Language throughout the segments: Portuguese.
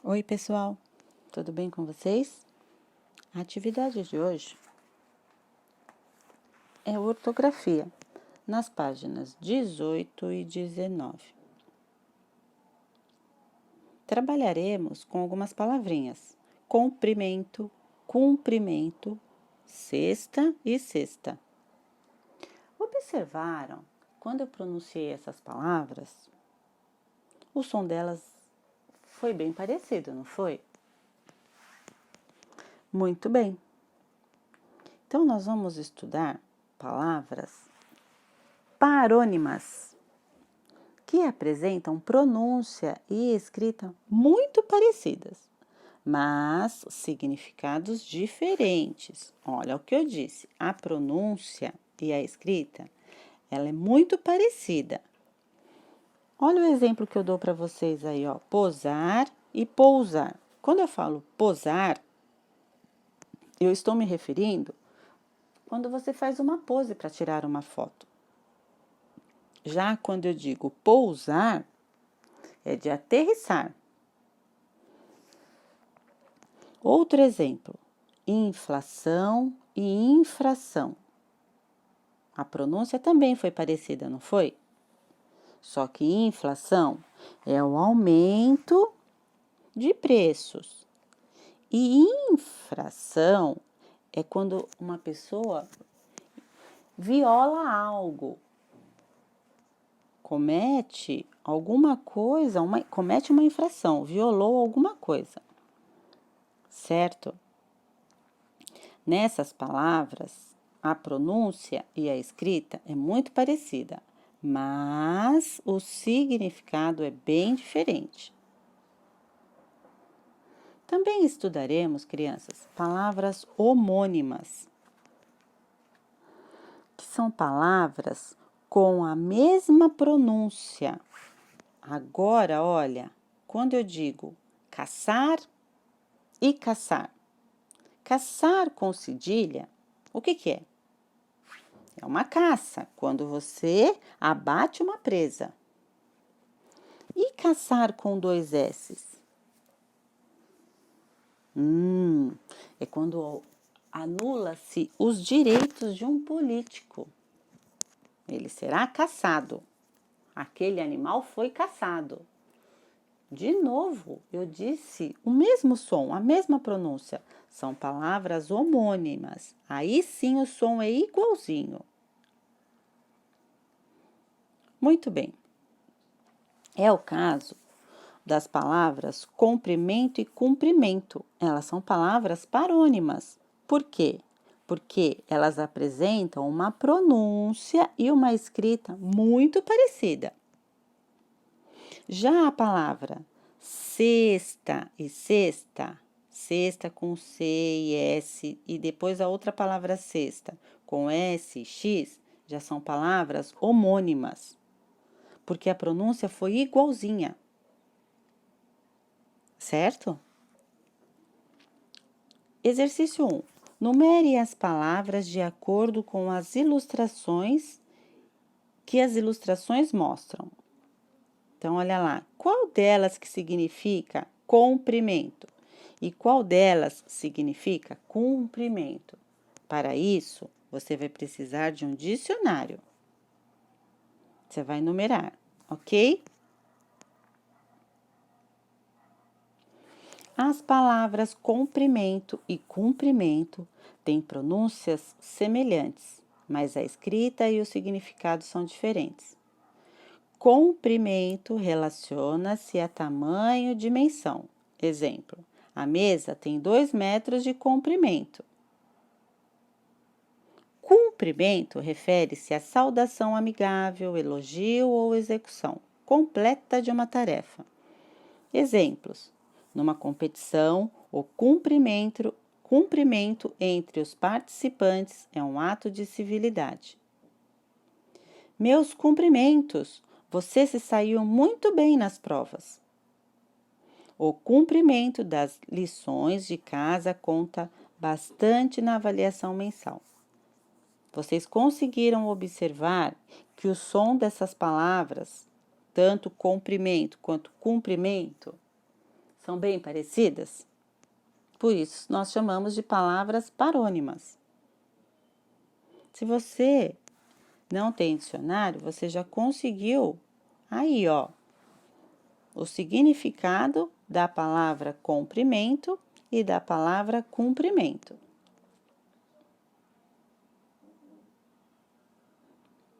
Oi, pessoal, tudo bem com vocês? A atividade de hoje é ortografia, nas páginas 18 e 19. Trabalharemos com algumas palavrinhas: comprimento, cumprimento, cesta e cesta. Observaram quando eu pronunciei essas palavras? O som delas foi bem parecido, não foi? Muito bem. Então, nós vamos estudar palavras parônimas, que apresentam pronúncia e escrita muito parecidas, mas significados diferentes. Olha o que eu disse, a pronúncia e a escrita, ela é muito parecida. Olha o exemplo que eu dou para vocês aí, ó, posar e pousar. Quando eu falo posar, eu estou me referindo quando você faz uma pose para tirar uma foto. Já quando eu digo pousar, é de aterrissar. Outro exemplo, inflação e infração. A pronúncia também foi parecida, não foi? Só que inflação é o aumento de preços. E infração é quando uma pessoa viola algo, comete alguma coisa, comete uma infração, violou alguma coisa, certo? Nessas palavras, a pronúncia e a escrita é muito parecida, mas o significado é bem diferente. Também estudaremos, crianças, palavras homônimas, que são palavras com a mesma pronúncia. Agora, olha, quando eu digo caçar e caçar, caçar com cedilha, o que é? É uma caça, quando você abate uma presa. E caçar com dois S's? É quando anula-se os direitos de um político. Ele será caçado. Aquele animal foi caçado. De novo, eu disse o mesmo som, a mesma pronúncia. São palavras homônimas. Aí sim o som é igualzinho. Muito bem. É o caso das palavras comprimento e cumprimento. Elas são palavras parônimas. Por quê? Porque elas apresentam uma pronúncia e uma escrita muito parecida. Já a palavra cesta e cesta, cesta com C e S, e depois a outra palavra cesta com S e X, já são palavras homônimas, porque a pronúncia foi igualzinha. Certo? Exercício 1. Numere as palavras de acordo com as ilustrações que as ilustrações mostram. Então, olha lá. Qual delas que significa comprimento? E qual delas significa cumprimento? Para isso, você vai precisar de um dicionário. Você vai numerar, ok? As palavras comprimento e cumprimento têm pronúncias semelhantes, mas a escrita e o significado são diferentes. Comprimento relaciona-se a tamanho, dimensão. Exemplo: a mesa tem 2 metros de comprimento. Cumprimento refere-se à saudação amigável, elogio ou execução completa de uma tarefa. Exemplos: numa competição, o cumprimento entre os participantes é um ato de civilidade. Meus cumprimentos, você se saiu muito bem nas provas. O cumprimento das lições de casa conta bastante na avaliação mensal. Vocês conseguiram observar que o som dessas palavras, tanto comprimento quanto cumprimento, São bem parecidas? Por isso, nós chamamos de palavras parônimas. Se você não tem dicionário, você já conseguiu aí, ó, o significado da palavra comprimento e da palavra cumprimento.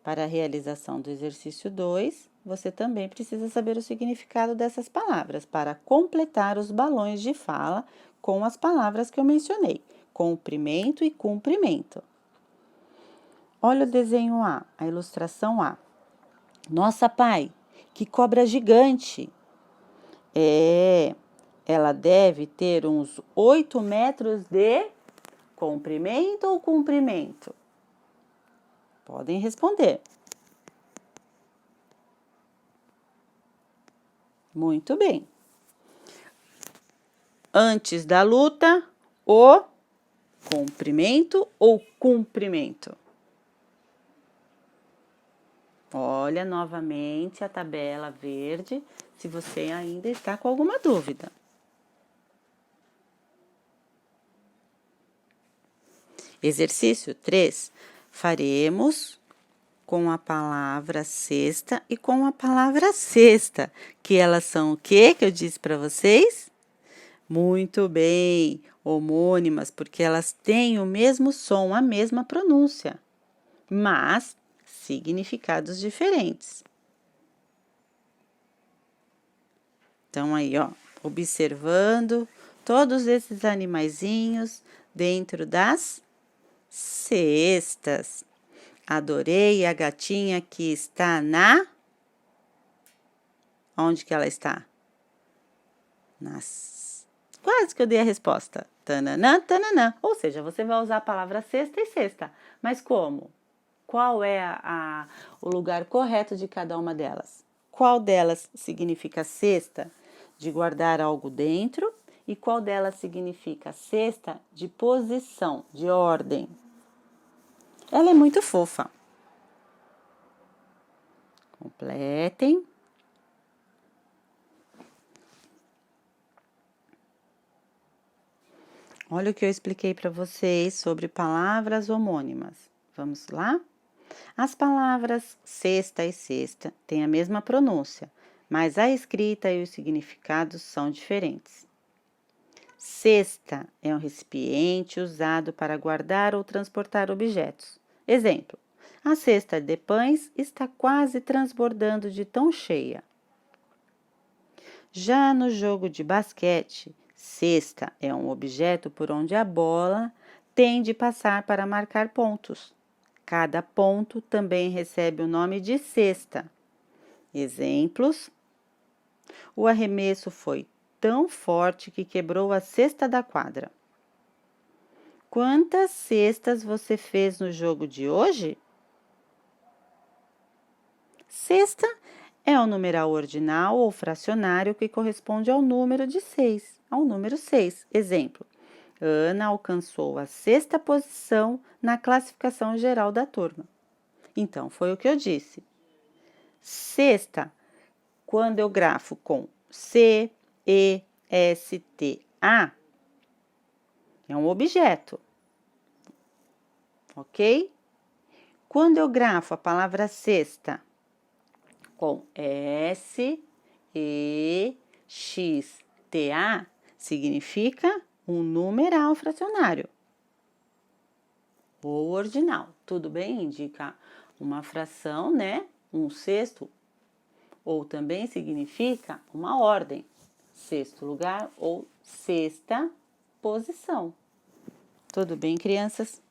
Para a realização do exercício 2, você também precisa saber o significado dessas palavras para completar os balões de fala com as palavras que eu mencionei, comprimento e cumprimento. Olha o desenho A, a ilustração A. Nossa, pai, que cobra gigante! Ela deve ter uns 8 metros de comprimento ou comprimento? Podem responder. Muito bem. Antes da luta, o comprimento ou cumprimento? Olha novamente a tabela verde, se você ainda está com alguma dúvida. Exercício 3, faremos com a palavra cesta e com a palavra cesta, que elas são o quê que eu disse para vocês? Muito bem, homônimas, porque elas têm o mesmo som, a mesma pronúncia, mas significados diferentes. Então, aí, ó, observando todos esses animaizinhos dentro das cestas. Adorei a gatinha que está na... Onde que ela está? Quase que eu dei a resposta. Tananã, tananã. Ou seja, você vai usar a palavra cesta e cesta. Mas como? Qual é o lugar correto de cada uma delas? Qual delas significa cesta, de guardar algo dentro, e qual delas significa cesta de posição, de ordem? Ela é muito fofa. Completem. Olha o que eu expliquei para vocês sobre palavras homônimas. Vamos lá? As palavras cesta e cesta têm a mesma pronúncia, mas a escrita e os significados são diferentes. Cesta é um recipiente usado para guardar ou transportar objetos. Exemplo: a cesta de pães está quase transbordando de tão cheia. Já no jogo de basquete, cesta é um objeto por onde a bola tem de passar para marcar pontos. Cada ponto também recebe o nome de cesta. Exemplos: o arremesso foi tão forte que quebrou a cesta da quadra. Quantas cestas você fez no jogo de hoje? Cesta é um numeral ordinal ou fracionário que corresponde ao número de 6, ao número 6. Exemplo: Ana alcançou a 6ª posição na classificação geral da turma. Então, foi o que eu disse. Cesta, quando eu grafo com C, E, S, T, A, é um objeto, ok? Quando eu grafo a palavra cesta com S, E, X, T, A, significa um numeral fracionário ou ordinal. Tudo bem? Indica uma fração, né? Um sexto, ou também significa uma ordem, sexto lugar ou sexta posição. Tudo bem, crianças?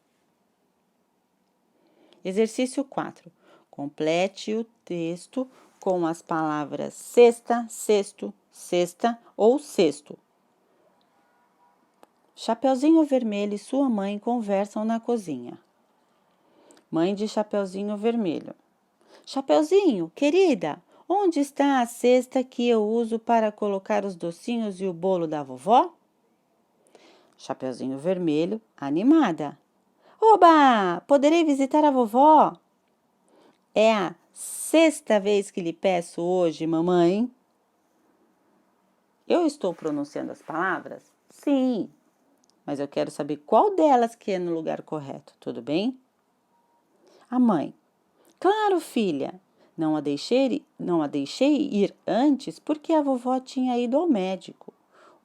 Exercício 4. Complete o texto com as palavras cesta, cesto, cesta ou cesto. Chapeuzinho Vermelho e sua mãe conversam na cozinha. Mãe de Chapeuzinho Vermelho: Chapeuzinho, querida, onde está a cesta que eu uso para colocar os docinhos e o bolo da vovó? Chapeuzinho Vermelho, animada: Oba! Poderei visitar a vovó? É a 6ª vez que lhe peço hoje, mamãe. Eu estou pronunciando as palavras? Sim, mas eu quero saber qual delas que é no lugar correto, tudo bem? A mãe: claro, filha, não a deixei ir antes porque a vovó tinha ido ao médico.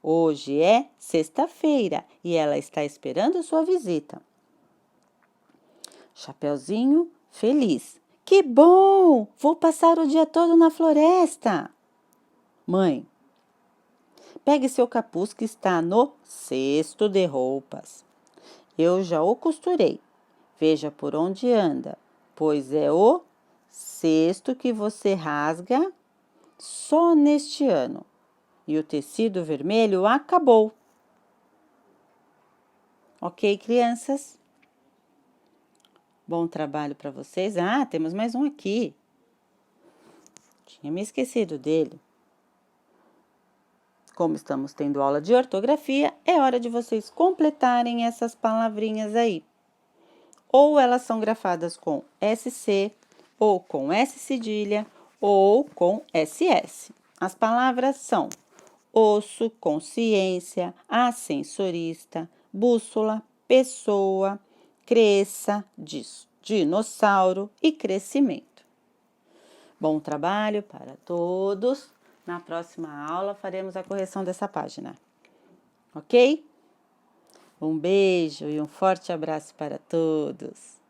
Hoje é sexta-feira e ela está esperando sua visita. Chapeuzinho feliz: que bom! Vou passar o dia todo na floresta. Mãe: pegue seu capuz que está no cesto de roupas. Eu já o costurei. Veja por onde anda, pois é o cesto que você rasga só neste ano. E o tecido vermelho acabou. Ok, crianças? Bom trabalho para vocês. Ah, temos mais um aqui. Tinha me esquecido dele. Como estamos tendo aula de ortografia, é hora de vocês completarem essas palavrinhas aí. Ou elas são grafadas com SC, ou com S cedilha, ou com SS. As palavras são osso, consciência, ascensorista, bússola, pessoa, cresça, dinossauro e crescimento. Bom trabalho para todos. Na próxima aula faremos a correção dessa página. Ok? Um beijo e um forte abraço para todos.